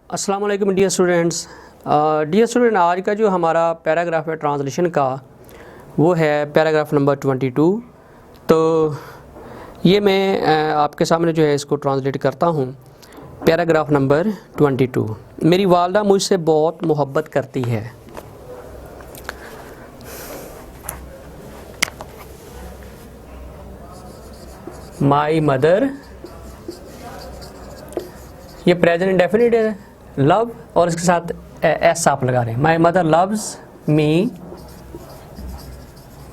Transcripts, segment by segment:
अस्सलाम वालेकुम dear students. आज का जो हमारा पैराग्राफ है ट्रांसलेशन का वो है पैराग्राफ नंबर 22। तो ये मैं आपके सामने जो है इसको ट्रांसलेट करता हूँ। Paragraph number 22। मेरी वालदा मुझसे बहुत मोहब्बत करती है। माई मदर, ये प्रेजेंट इंडेफिनिट है, लव और इसके साथ एस आप लगा रहे हैं। My mother loves me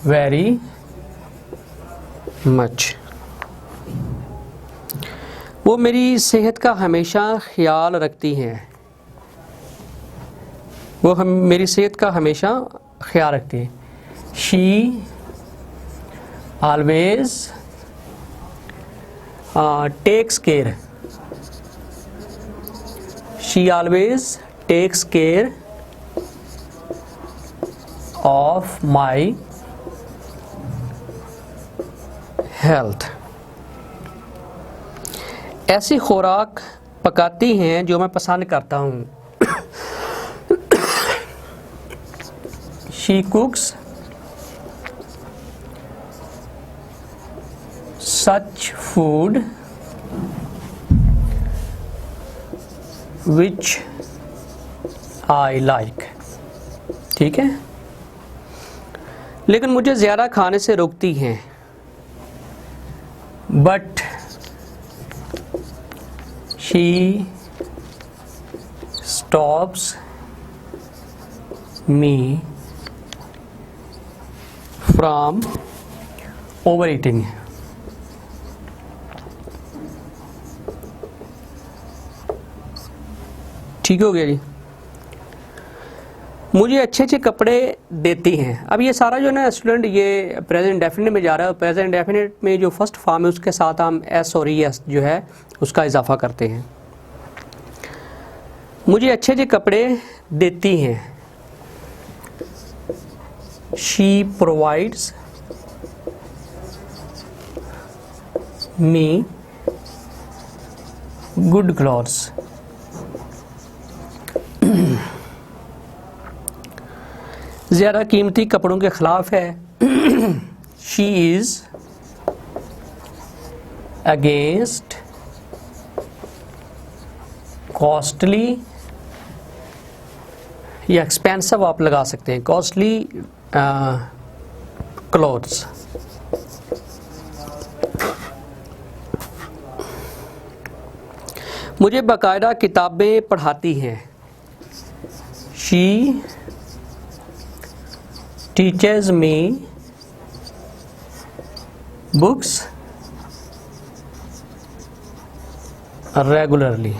very much. वो मेरी सेहत का हमेशा ख्याल रखती हैं। मेरी सेहत का हमेशा ख्याल रखती हैं। She always takes care. She always takes care of my health. ऐसी खुराक पकाती हैं जो मैं पसंद करता हूँ। She cooks such food which I like। ठीक है, लेकिन मुझे ज़्यादा खाने से रोकती हैं। But she stops me from overeating। ठीक हो गया जी। मुझे अच्छे अच्छे कपड़े देती हैं। अब ये सारा जो ना स्टूडेंट ये प्रेजेंट डेफिनेट में जा रहा है। प्रेजेंट डेफिनेट में जो फर्स्ट फॉर्म है उसके साथ हम एस और ई एस जो है उसका इजाफा करते हैं। मुझे अच्छे अच्छे कपड़े देती हैं। She provides me good clothes. ज़्यादा कीमती कपड़ों के खिलाफ है। शी इज़ अगेंस्ट कॉस्टली या एक्सपेंसिव आप लगा सकते हैं, कॉस्टली क्लोथ्स। मुझे बाकायदा किताबें पढ़ाती हैं। She teaches me books regularly।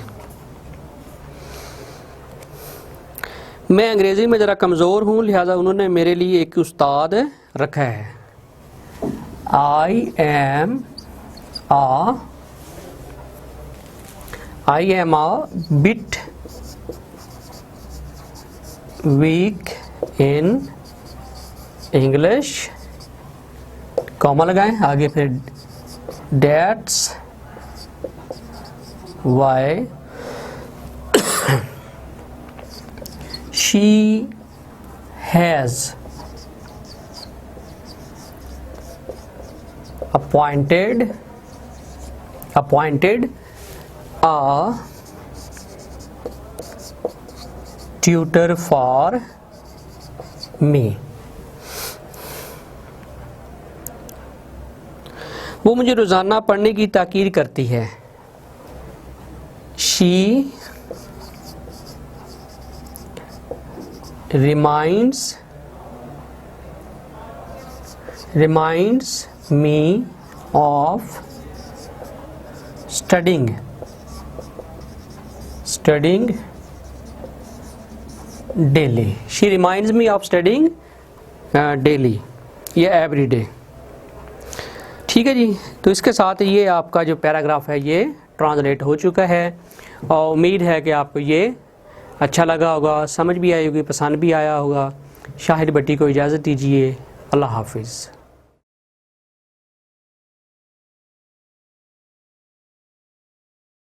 मैं अंग्रेज़ी में ज़रा कमज़ोर हूँ, लिहाजा उन्होंने मेरे लिए एक उस्ताद रखा है। I am a bit weak in English, comma लगाएं आगे, फिर that's why she has appointed a tutor for me। वो मुझे रोज़ाना पढ़ने की ताकीद करती है। She reminds me of studying daily। She reminds me of studying daily या every day। ठीक है जी। तो इसके साथ ये आपका जो पैराग्राफ है ये ट्रांसलेट हो चुका है और उम्मीद है कि आपको ये अच्छा लगा होगा, समझ भी आई होगी, पसंद भी आया होगा। शाहिद भट्टी को इजाज़त दीजिए। अल्लाह हाफिज़।